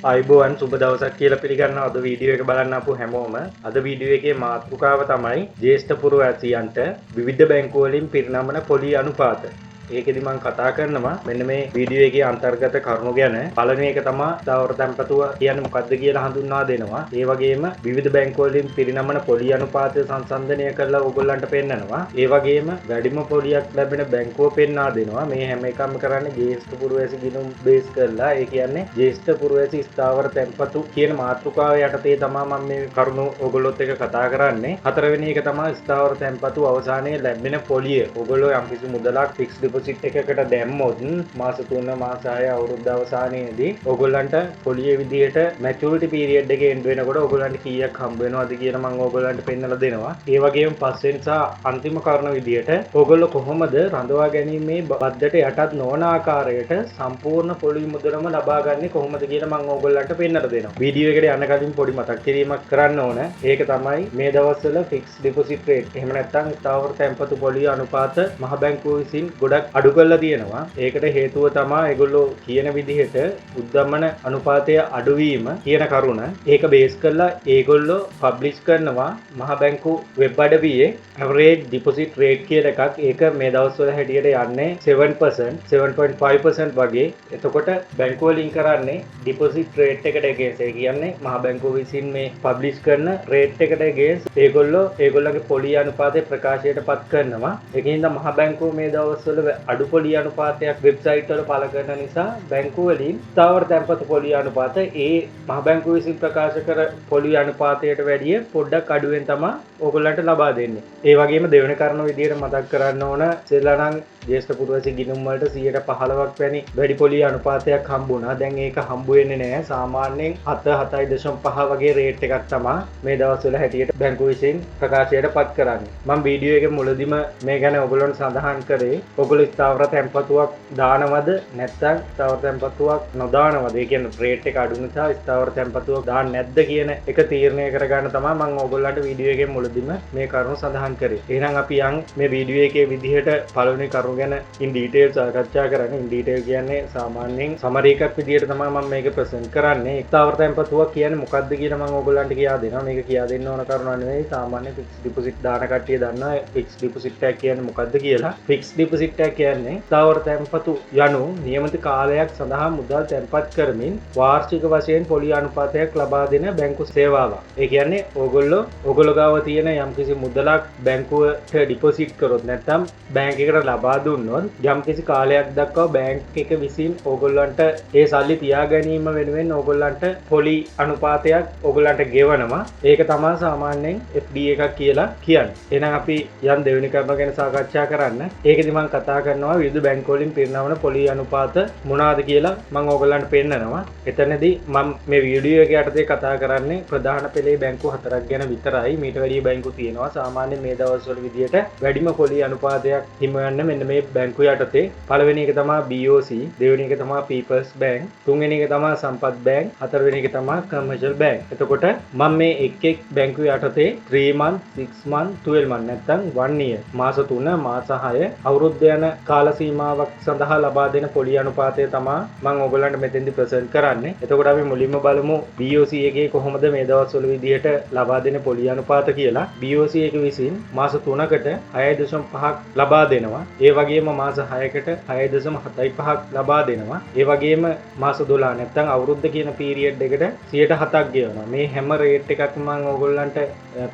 අයිබෝවන් සුබ දවසක් කියලා පිළිගන්නවා. අද වීඩියෝ එක බලන්න ආපු හැමෝම අද වීඩියෝ එකේ මාතෘකාව තමයි ජ්‍යෙෂ්ඨ පුරවැසියන්ට විවිධ බැංකු වලින් පිරිනමන පොලි අනුපාත. ඒකෙදි මම කතා කරනවා මෙන්න මේ වීඩියෝ එකේ අන්තර්ගත කරුණු ගැන. පළවෙනි එක තමයි ස්ථාවර තැන්පතුව කියන්නේ මොකක්ද කියලා හඳුන්වා දෙනවා. ඒ වගේම විවිධ බැංකු වලින් පිරිනමන පොලි අනුපාතය සංසන්දනය කරලා ඕගොල්ලන්ට පෙන්නනවා. ඒ වගේම වැඩිම පොලියක් ලැබෙන බැංකුව පෙන්වා දෙනවා. මේ හැම එකක්ම කරන්නේ ජ්‍යෙෂ්ඨ පුරවැසි ගිණුම් බේස් කරලා. ඒ කියන්නේ ජ්‍යෙෂ්ඨ පුරවැසි ස්ථාවර තැන්පතු කියන මාතෘකාව යටතේ තමයි මම මේ කරුණු ඕගොල්ලොත් එක්ක කතා කරන්නේ. හතරවෙනි එක තමයි ස්ථාවර තැන්පතු අවසානයේ ලැබෙන පොලිය. ඕගොල්ලෝ යම්කිසි මුදලක් ෆික්ස් ඩිපොසිට් එකකට දැම්මොත් මාස 3 මාස 6 අවුරුද්ද අවසානයේදී ඕගොල්ලන්ට පොලිය විදියට මැචුරිටි පීරියඩ් එකේ එන්ඩ් වෙනකොට ඕගොල්ලන්ට කීයක් හම්බ වෙනවද කියලා මම ඕගොල්ලන්ට පෙන්නලා දෙනවා. ඒ වගේම පස්වෙනි සහ අන්තිම කාරණා විදියට ඕගොල්ලෝ කොහොමද රඳවා ගැනීමේ බද්දට යටත් නොවන ආකාරයට සම්පූර්ණ පොලි මුදලම ලබා ගන්නේ කොහොමද කියලා මම ඕගොල්ලන්ට පෙන්නලා දෙනවා. වීඩියෝ එකට යන්න කලින් පොඩි මතක් කිරීමක් කරන්න ඕන. ඒක තමයි මේ දවස්වල ෆික්ස් ඩිපොසිට් රේට් එහෙම නැත්නම් ස්ථාවර තැන්පතු පොලි අනුපාත මහ බැංකුව විසින් ගොඩක් අඩු කරලා තියෙනවා. ඒකට හේතුව තමයි ඒගොල්ලෝ කියන විදිහට උද්දමන අනුපාතය අඩුවීම කියන කරුණ. ඒක බේස් කරලා ඒගොල්ලෝ පබ්ලිෂ් කරනවා මහ බැංකු වෙබ් අඩවියේ ඇවරේජ් ඩිපොසිට් රේට් කියලා එකක්. ඒක මේ දවස්වල හැටියට යන්නේ 7%, 7.5% වගේ. එතකොට බැංකුව ලින්ක් කරන්නේ ඩිපොසිට් රේට් එකට against. ඒ කියන්නේ මහ බැංකුව විසින් මේ පබ්ලිෂ් කරන රේට් එකට against ඒගොල්ලෝ ඒගොල්ලන්ගේ පොලි අනුපාතය ප්‍රකාශයට පත් කරනවා. ඒකින්ද මහ බැංකුව මේ දවස්වල අඩු පොලි අනුපාතයක් වෙබ්සයිට් වල පළ කරන නිසා බැංකුව වලින් ස්ථාවර තැන්පතු පොලි අනුපාත ඒ මහ බැංකුව විසින් ප්‍රකාශ කර පොලි අනුපාතයට වැඩිය පොඩ්ඩක් අඩුවෙන් තමයි ඕගොල්ලන්ට ලබා දෙන්නේ. ඒ වගේම දෙවෙනි කාරණා විදියට මතක් කරන්න ඕන ඉස්සෙල්ලා නම් ජ්‍යෙෂ්ඨ පුරවැසි ගිණුම් වලට 15%ක් වැනි වැඩි පොලි අනුපාතයක් හම්බුණා. දැන් ඒක හම්බ වෙන්නේ නැහැ. සාමාන්‍යයෙන් 7.5 වගේ රේට් එකක් තමයි මේ දවස්වල හැටියට බැංකුව විසින් ප්‍රකාශයට පත් කරන්නේ. මම වීඩියෝ එකේ මුලදිම මේ ගැන ඔයගොල්ලන්ට සඳහන් කරේ ඔයගොල්ලෝ ස්ථාවර තැන්පතුවක් දානවද නැත්නම් ස්ථාවර තැන්පතුවක් නොදානවද? ඒ කියන්නේ රේට් එක අඩු නිසා ස්ථාවර තැන්පතුවක් දාන්න නැද්ද කියන එක තීරණය කරගන්න තමයි මම ඔයගොල්ලන්ට වීඩියෝ එකේ මුලදිම මේ කරුණු සඳහන් කරේ. එහෙනම් අපි යන් මේ වීඩියෝ එකේ විදිහට පළවෙනි කරුණ ගැන ඉන් ඩීටේල් සාකච්ඡා කරන්නේ. ඉන් ඩීටේල් කියන්නේ සාමාන්‍යයෙන් සමරි එකක් විදිහට තමයි මම මේක ප්‍රසන්ට් කරන්නේ. ස්ථාවර තැන්පතුවක් කියන්නේ මොකක්ද කියලා මම ඔයගොල්ලන්ට කියා දෙනවා. මේක කියා දෙන්න ඕන කරුණක් නෙවෙයි. සාමාන්‍ය ෆික්ස් ඩිපොසිට් දාන කට්ටිය දන්නවා ෆික්ස් ඩිපොසිට් එක කියන්නේ මොකක්ද කියලා. ෆික්ස් ඩිපොසිට් එක කියන්නේ ස්ථාවර තැන්පතු යනු නියමිත කාලයක් සඳහා මුදල් තැන්පත් කරමින් වාර්ෂික වශයෙන් පොලි අනුපාතයක් ලබා දෙන බැංකු සේවාවක්. ඒ කියන්නේ ඕගොල්ලෝ ගාව තියෙන යම්කිසි මුදලක් බැංකුවට ඩිපොසිට් කරොත් නැත්නම් බැංක් එකට ලබා දුන්නොත් යම්කිසි කාලයක් දක්වා බැංක් එක විසින් ඕගොල්ලන්ට ඒ සල්ලි තියා ගැනීම වෙනුවෙන් ඕගොල්ලන්ට පොලි අනුපාතයක් ඕගොල්ලන්ට ගෙවනවා. ඒක තමයි සාමාන්‍යයෙන් FD එකක් කියලා කියන්නේ. එහෙනම් අපි යම් දෙවෙනි කරුණ ගැන සාකච්ඡා කරන්න. ඒකෙදි මම කතා කරනවා විවිධ බැංකු වලින් පිරිනමන පොලි අනුපාත මොනවාද කියලා මම ඕගොල්ලන්ට පෙන්නනවා. එතනදී මම මේ වීඩියෝ එක යටතේ කතා කරන්නේ ප්‍රධාන පෙළේ බැංකු 4ක් ගැන විතරයි. මීට වැඩිය බැංකු තියෙනවා. සාමාන්‍යයෙන් මේ දවස්වල විදියට වැඩිම පොලි අනුපාතයක් හිම යන මෙන්න මේ බැංකු යටතේ. පළවෙනි එක තමයි BOC, දෙවෙනි එක තමයි People's Bank, තුන්වෙනි එක තමයි සම්පත් බැංක්, හතරවෙනි එක තමයි Commercial Bank. එතකොට මම මේ එක් බැංකු යටතේ 3 month, 6 month, 12 month නැත්නම් 1 year මාස 3 මාස 6 අවුරුද්ද යන කාල සීමාවක් සඳහා ලබා දෙන පොලි අනුපාතය තමයි මම ඔයගොල්ලන්ට මෙතෙන්දි ප්‍රසන්ට් කරන්නේ. එතකොට අපි මුලින්ම බලමු BOC එකේ කොහොමද මේ දවස්වල විදියට ලබා දෙන පොලි අනුපාත කියලා. BOC එක විසින් මාස 3කට 6.5ක් ලබා දෙනවා. ඒ වගේම මාස 6කට 6.75ක් ලබා දෙනවා. ඒ වගේම මාස 12 නැත්නම් අවුරුද්ද කියන පීරියඩ් එකට 7%ක් ගෙවනවා. මේ හැම රේට් එකක්ම මම ඕගොල්ලන්ට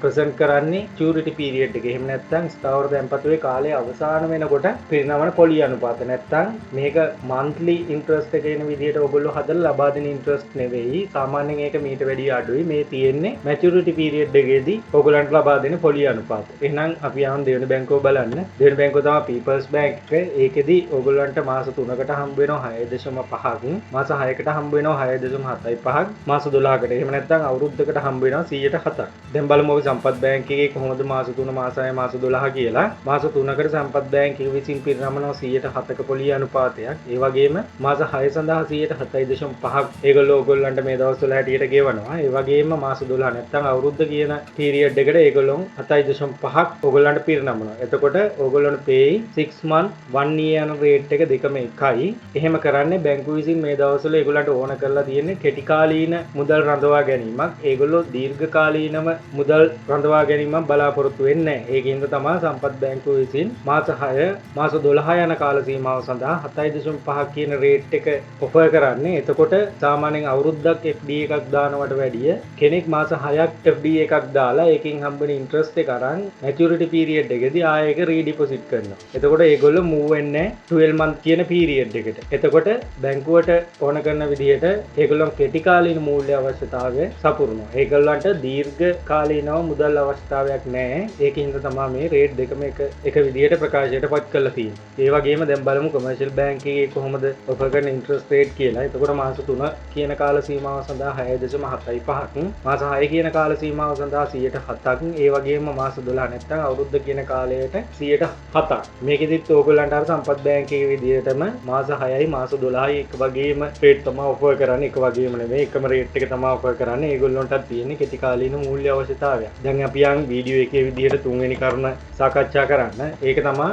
ප්‍රසන්ට් කරන්නේ චූරිටි පීරියඩ් එක. එහෙම නැත්නම් ස්ථාවර තැන්පතුවේ කාලය අවසාන වෙනකොට පිරිනමන පොලි අනුපාත. නැත්නම් මේක monthly interest එක එන විදිහට ඕගොල්ලෝ හදලා ලබා දෙන interest නෙවෙයි. සාමාන්‍යයෙන් ඒක මීට වැඩිය අඩුයි. මේ තියෙන්නේ maturity period එකේදී ඕගොල්ලන්ට ලබා දෙන පොලි අනුපාත. එහෙනම් අපි යන් දෙවෙනි බැංකුව බලන්න. දෙවෙනි බැංකුව තමයි People's Bank එක. ඒකෙදි ඕගොල්ලන්ට මාස 3කට හම්බ වෙනවා 6.5ක්, මාස 6කට හම්බ වෙනවා 6.75ක්, මාස 12කට එහෙම නැත්නම් අවුරුද්දකට හම්බ වෙනවා 107ක්. දැන් බලමු අපි සම්පත් බැංක් එකේ කොහොමද මාස 3 මාස 6 මාස 12 කියලා. මාස 3කට සම්පත් බැංක් එක විසින් පිරිනමනවා 107ක පොලිය අනුපාතයක්. ඒ වගේම මාස 6 සඳහා 7.5ක් ඒගොල්ලෝ ඕගොල්ලන්ට මේ දවස්වල හැටියට ගෙවනවා. ඒ වගේම මාස 12 නැත්තම් අවුරුද්ද කියන පීරියඩ් එකට ඒගොල්ලෝ 7.5ක් ඕගොල්ලන්ට පිරිනමනවා. එතකොට ඕගොල්ලන්ට pay 6 month 1 year යන රේට් එක දෙකම එකයි. එහෙම කරන්නේ බැංකුව විසින් මේ දවස්වල ඒගොල්ලන්ට ඕන කරලා තියෙන්නේ කෙටි කාලීන මුදල් රඳවා ගැනීමක්. ඒගොල්ලෝ දීර්ඝ කාලීනව මුදල් රඳවා ගැනීමක් බලාපොරොත්තු වෙන්නේ නැහැ. ඒකින්ද තමයි සම්පත් බැංකුව විසින් මාස 6 මාස 12 යන කාල සීමාව සඳහා 7.5 කියන රේට් එක ඔෆර් කරන්නේ. එතකොට සාමාන්‍යයෙන් අවුරුද්දක් FD එකක් දානවට වැඩිය කෙනෙක් මාස 6ක් FD එකක් දාලා ඒකෙන් හම්බෙන ඉන්ට්‍රස්ට් එක අරන් මැචියුරිටි පීරියඩ් එකේදී ආයෙ ඒක රීඩිපොසිට් කරනවා. එතකොට ඒගොල්ලෝ මූව් වෙන්නේ 12 month කියන පීරියඩ් එකට. එතකොට බැංකුවට ඕන කරන විදිහට ඒගොල්ලෝ කෙටි කාලීන මූල්‍ය අවශ්‍යතාවය සපුරනවා. ඒගොල්ලන්ට දීර්ඝ කාලීනව මුදල් අවශ්‍යතාවයක් නැහැ. ඒකින්ද තමයි මේ රේට් දෙකම එක විදිහට ප්‍රකාශයට පත් කරලා තියෙන්නේ. ඒ වගේම දැන් බලමු කොමර්ෂල් බැංක් එකේ කොහොමද ඔෆර් කරන ඉන්ට්‍රස්ට් රේට් කියලා. එතකොට මාස 3 කියන කාල සීමාව සඳහා 6.75ක්, මාස 6 කියන කාල සීමාව සඳහා 107ක්, ඒ වගේම මාස 12 නැත්නම් අවුරුද්ද කියන කාලයට 107ක්. මේකෙදිත් ඕගොල්ලන්ට අර සම්පත් බැංකයේ විදිහටම මාස 6යි මාස 12යි එක වගේම රේට් තමයි ඔෆර් කරන්නේ. එක වගේම නෙමෙයි, එකම රේට් එක තමයි ඔෆර් කරන්නේ. ඒගොල්ලන්ටත් තියෙන්නේ කෙටි කාලීන මූල්‍ය අවශ්‍යතාවය. දැන් අපි යන් වීඩියෝ එකේ විදිහට තුන්වෙනි කරුණ සාකච්ඡා කරන්න. ඒක තමයි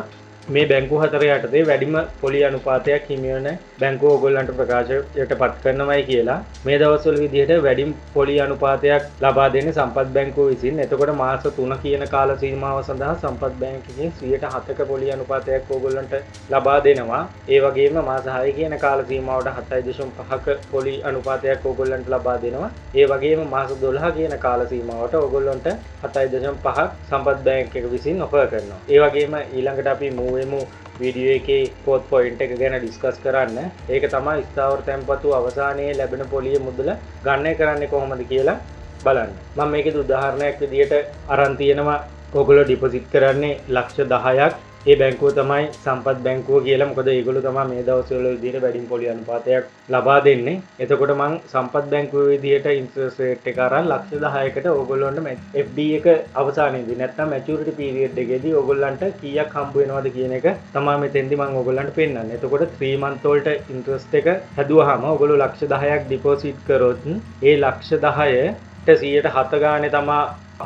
මේ බැංකු හතර යටතේ වැඩිම පොලි අනුපාතයක් හිමි වෙන බැංකුව ඕගොල්ලන්ට ප්‍රකාශයට පත් කරනවායි කියලා. මේ දවස්වල විදිහට වැඩිම පොලි අනුපාතයක් ලබා දෙන්නේ සම්පත් බැංකුව විසින්. එතකොට මාස 3 කියන කාල සීමාව සඳහා සම්පත් බැංකුවෙන් 7%ක පොලි අනුපාතයක් ඕගොල්ලන්ට ලබා දෙනවා. ඒ වගේම මාස 6 කියන කාල සීමාවට 7.5ක පොලි අනුපාතයක් ඕගොල්ලන්ට ලබා දෙනවා. ඒ වගේම මාස 12 කියන කාල සීමාවට ඕගොල්ලන්ට 7.5ක් සම්පත් බැංකුව විසින් ඔෆර් කරනවා. ඒ වගේම ඊළඟට අපි වීඩියෝ එකේ ෆෝත් පොයින්ට් එක ගැන ඩිස්කස් කරන්න. ඒක තමයි ස්ථාවර තැන්පතු අවසානයේ ලැබෙන පොලිය මුදල ගණනය කරන්නේ කොහොමද කියලා බලන්න. මම මේකේ උදාහරණයක් විදිහට අරන් තියෙනවා. ඔයගොල්ලෝ ඩිපොසිට් කරන්නේ ලක්ෂ 10ක්. ඒ බැංකුව තමයි සම්පත් බැංකුව කියලා. මොකද ඒගොල්ලෝ තමයි මේ දවස්වල විදිහට වැඩිම පොලි අනුපාතයක් ලබා දෙන්නේ. එතකොට මම සම්පත් බැංකුවේ විදිහට ඉන්ට්‍රස්ට් රේට් එක අරන් ලක්ෂ 10කට ඕගොල්ලන්ට FD එක අවසානයේදී නැත්නම් මැචියුරිටි පීරියඩ් එකේදී ඕගොල්ලන්ට කීයක් හම්බ වෙනවද කියන එක තමයි මෙතෙන්දී මම ඕගොල්ලන්ට පෙන්නන්නේ. එතකොට 3 month වලට ඉන්ට්‍රස්ට් එක හැදුවාම ඕගොල්ලෝ ලක්ෂ 10ක් ඩිපොසිට් කරොත් ඒ ලක්ෂ 10ට 107 ගානේ තමයි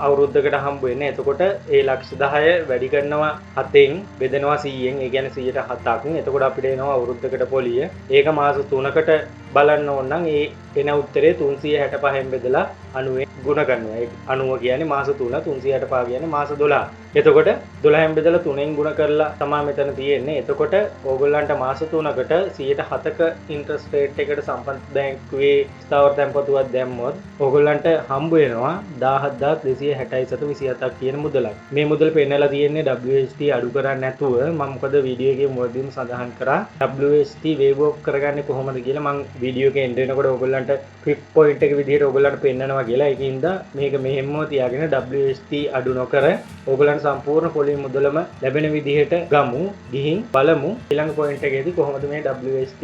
අවුරුද්දකට හම්බ වෙන්නේ. එතකොට ඒ ලක්ෂ 10 වැඩි කරනවා 7න් බෙදනවා 100න්. ඒ කියන්නේ 107ක්. එතකොට අපිට එනවා අවුරුද්දකට පොලිය. ඒක මාස 3කට බලන්න ඕන නම් ඒ එන උත්තරේ 365න් බෙදලා 90න් ගුණ කරනවා. ඒ 90 කියන්නේ මාස 3, 365 කියන්නේ මාස 12. එතකොට 12න් බෙදලා 3න් ගුණ කරලා තමයි මෙතන තියෙන්නේ. එතකොට ඕගොල්ලන්ට මාස 3කට 107ක ඉන්ට්‍රස්ට් රේට් එකට සම්පත් බැංකුවේ ස්ථාවර තැන්පතුවක් දැම්මොත් ඕගොල්ලන්ට හම්බ වෙනවා 17267.27ක් කියන මුදලක්. මේ මුදල පෙන්නලා තියෙන්නේ WHT අඩු කරන්නේ නැතුව. මම මොකද වීඩියෝ එකේ මුලදීම සඳහන් කරා WHT වේව් ඔෆ් කරගන්නේ කොහොමද කියලා. මම වීඩියෝ එකේ එන්න එනකොට ඕගොල්ලන්ට ෆිෆ් පොයින්ට් එක විදිහට ඕගොල්ලන්ට පෙන්නනවා කියලා. ඒකින්ද මේක මෙහෙම්ම තියාගෙන WHT අඩු නොකර ඕගොල්ලන්ට සම්පූර්ණ පොලි මුදලම ලැබෙන විදිහට ගමු. ගිහින් බලමු ඊළඟ පොයින්ට් එකේදී කොහොමද මේ WHT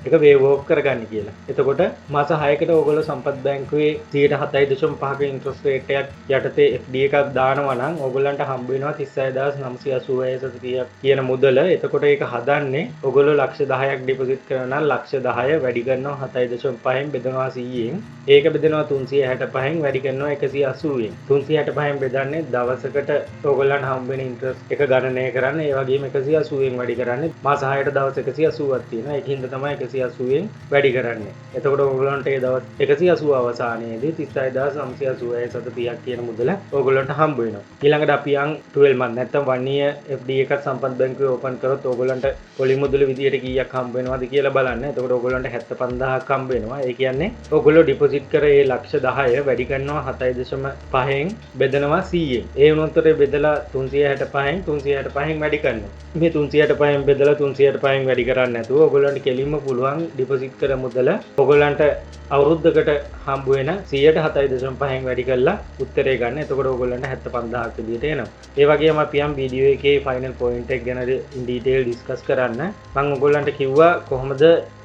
එක වේව් ඔෆ් කරගන්නේ කියලා. එතකොට මාස 6කට ඕගොල්ලෝ සම්පත් බැංකුවේ 7.5ක ඉන්ට්‍රස්ට් රේට් එකක් යටතේ FD එකක් දානවා නම් ඕගොල්ලන්ට හම්බ වෙනවා 36986 කියන මුදල. එතකොට ඒක හදන්නේ ඕගොල්ලෝ ලක්ෂ 10ක් ඩිපොසිට් කරනවා නම් ලක්ෂ 10 වැඩි කරනවා 7.5න් බෙදනවා 100න්. ඒක බෙදනවා 365න් වැඩි කරනවා 180න්. 365න් බෙදන්නේ දවසකට ඕගොල්ලන්ට හම්බ වෙන ඉන්ට්‍රස්ට් එක ගණනය කරන්න. ඒ වගේම 180න් වැඩි කරන්නේ මාස 6ට දවස් 180ක් තියෙනවා. ඒකින්ද තමයි 180න් වැඩි කරන්නේ. එතකොට ඕගොල්ලන්ට ඒ දවස් 180 අවසානයේදී 36986.30ක් කියන මුදල ඕගොල්ලන්ට හම්බ වෙනවා. ඊළඟට අපි යන් 12 month නැත්නම් 1 year FD එකක් සම්පත් බැංකුවේ ඕපන් කරොත් ඕගොල්ලන්ට පොලි මුදල විදියට කීයක් හම්බ වෙනවද කියලා බලන්න. එතකොට ඕගොල්ලන්ට 75000ක් හම්බ වෙනවා. ඒ කියන්නේ ඕගොල්ලෝ ඩිපොසිට් කර ඒ ලක්ෂ 10 වැඩි කරනවා 7.5න් බෙදනවා 100න්. ඒ වුණොත් බෙදලා 365න් 365න් වැඩි කරනවා. මේ 365න් බෙදලා 365න් වැඩි කරන්නේ නැතුව ඕගොල්ලන්ට කෙලින්ම පුළුවන් ඩිපොසිට් කර මුදල ඕගොල්ලන්ට අවුරුද්දකට හම්බ වෙන 107.5න් වැඩි කරලා උත්තරේ ගන්න. එතකොට ඕගොල්ලන්ට 75000ක් විදියට එනවා. ඒ වගේම අපි යම් වීඩියෝ එකේ ෆයිනල් පොයින්ට් එක ගැන ඉන් ඩීටේල් ඩිස්කස් කරන්න. මම ඕගොල්ලන්ට කිව්වා කොහොමද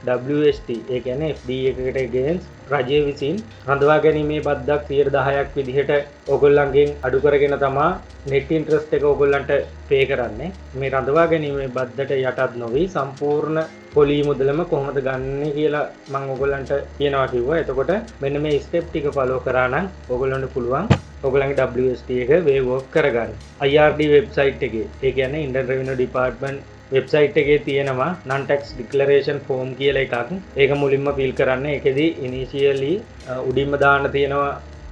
WST ඒ කියන්නේ FD එකකට against රජය විසින් රඳවා ගැනීමේ බද්දක් 10%ක් විදිහට ඕගොල්ලන්ගෙන් අඩු කරගෙන තමා net interest එක ඕගොල්ලන්ට pay කරන්නේ. මේ රඳවා ගැනීමේ බද්දට යටත් නොවි සම්පූර්ණ පොලි මුදලම කොහොමද ගන්න කියලා මම ඕගොල්ලන්ට කියනවා කිව්වා. එතකොට මෙන්න මේ ස්ටෙප් ටික ෆලෝ කරා නම් ඕගොල්ලන්ට පුළුවන් ඔගලන්ගේ WST එක waive off කරගන්න. IRD වෙබ්සයිට් එකේ ඒ කියන්නේ Indian Revenue Department වෙබ්සයිට් එකේ තියෙනවා non tax declaration form කියලා එකක්. ඒක මුලින්ම fill කරන්න. ඒකෙදි initially උඩින්ම දාන්න තියෙනවා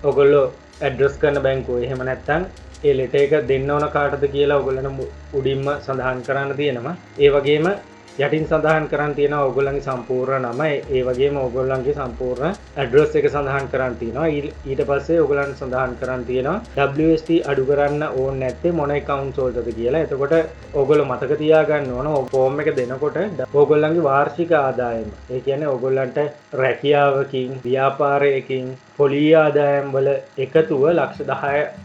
ඔයගොල්ලෝ address කරන බැංකුව. එහෙම නැත්නම් ඒ letter එක දෙන්න ඕන කාටද කියලා ඔයගොල්ලන්ට උඩින්ම සඳහන් කරන්න තියෙනවා. ඒ වගේම යටින් සඳහන් කරන් තියෙනවා ඔයගොල්ලන්ගේ සම්පූර්ණ නම ඒ වගේම ඔයගොල්ලන්ගේ සම්පූර්ණ ඇඩ්‍රස් එක සඳහන් කරන් තියෙනවා ඊට පස්සේ ඔයගොල්ලන් සඳහන් කරන් තියෙනවා WST අඩු කරන්න ඕනේ නැත්තේ මොන accounts වලටද කියලා. එතකොට ඔයගොල්ලෝ මතක තියාගන්න ඕන ෆෝම් එක දෙනකොට ඔයගොල්ලන්ගේ වාර්ෂික ආදායම ඒ කියන්නේ ඔයගොල්ලන්ට රැකියාවකින් ව්‍යාපාරයකින් පොලි ආදායම් වල එකතුව ලක්ෂ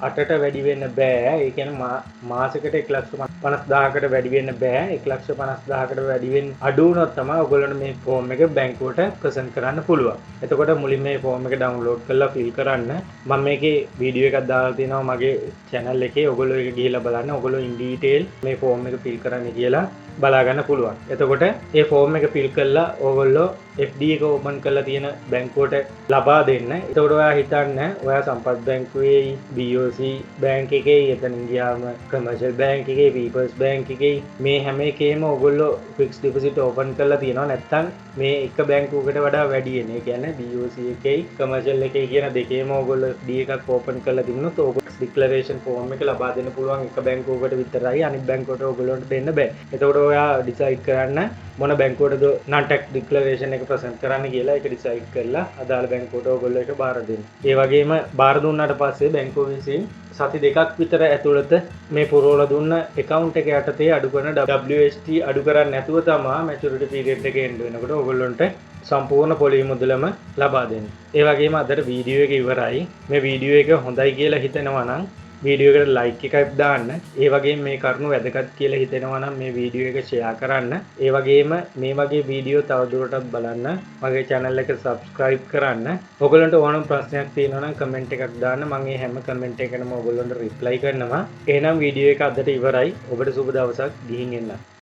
10ට වැඩි වෙන්න බෑ. ඒ කියන්නේ මාසෙකට 1,50,000කට වැඩි වෙන්න බෑ. 1,50,000කට වැඩි වෙන්න අඩු වුණොත් තමයි ඔයගොල්ලන්ට මේ ෆෝම් එක බැංකුවට ප්‍රසන්ට් කරන්න පුළුවන්. එතකොට මුලින්ම මේ ෆෝම් එක ඩවුන්ලෝඩ් කරලා ෆිල් කරන්න. මම මේකේ වීඩියෝ එකක් දාලා තියෙනවා මගේ channel එකේ. ඔයගොල්ලෝ ඒක ගිහිල්ලා බලන්න. ඔයගොල්ලෝ in detail මේ ෆෝම් එක ෆිල් කරන්න කියලා බලා ගන්න පුළුවන්. එතකොට මේ ෆෝම් එක ෆිල් කරලා ඔයගොල්ලෝ FD එක ඕපන් කරලා තියෙන බැංකුවට ලබා දෙන්න. එතකොට ඔයා හිතන්න ඔයා සම්පත් බැංකුවේ BOC බැංක් එකේ එතනින් ගියාම කමර්ෂල් බැංක් එකේ පීපල්ස් බැංක් එකේ මේ හැම එකේම ඔයගොල්ලෝ ෆික්ස් ඩිපොසිට් ඕපන් කරලා තියෙනවා. නැත්නම් මේ එක බැංකුවකට වඩා වැඩි වෙන. ඒ කියන්නේ BOC එකේ කමර්ෂල් එකේ කියන දෙකේම ඔයගොල්ලෝ FD එකක් ඕපන් කරලා තිබුණොත් ඔයගොල්ලෝ ඩික්ලරේෂන් ෆෝම් එක ලබා දෙන්න පුළුවන් එක බැංකුවකට විතරයි. අනිත් බැංකුවට ඔයගොල්ලන්ට දෙන්න බෑ. එතකොට ඔයා ඩිසයිඩ් කරන්න මොන බැංකුවටද non tax declaration එක ප්‍රසන්ට් කරන්න කියලා ඒක ඩිසයිඩ් කරලා අදාළ බැංකුවට ඔයගොල්ලෝ ඒක බාර දෙන්න. ඒ වගේම බාර දුන්නාට පස්සේ බැංකුව විසින් සති දෙකක් විතර ඇතුළත මේ පුරවලා දුන්න account එක යටතේ අඩු කරන WST අඩු කරන්නේ නැතුව තමයි maturity period එක එන්න වෙනකොට ඔයගොල්ලන්ට සම්පූර්ණ පොලි මුදලම ලබා දෙන්න. ඒ වගේම අදට වීඩියෝ එක ඉවරයි. මේ වීඩියෝ එක හොඳයි කියලා හිතෙනවා නම් වීඩියෝ එකට ලයික් එකක් දාන්න. ඒ වගේම මේ කරුණු වැදගත් කියලා හිතෙනවා නම් මේ වීඩියෝ එක ෂෙයා කරන්න. ඒ වගේම මේ වගේ වීඩියෝ තවදුරටත් බලන්න මගේ channel එක subscribe කරන්න. ඔයගොල්ලන්ට ඕනම ප්‍රශ්නයක් තියෙනවා නම් comment එකක් දාන්න. මම මේ හැම comment එකකටම ඔයගොල්ලන්ට reply කරනවා. එහෙනම් වීඩියෝ එක අදට ඉවරයි. ඔබට සුබ දවසක් ගිහින් එන්න.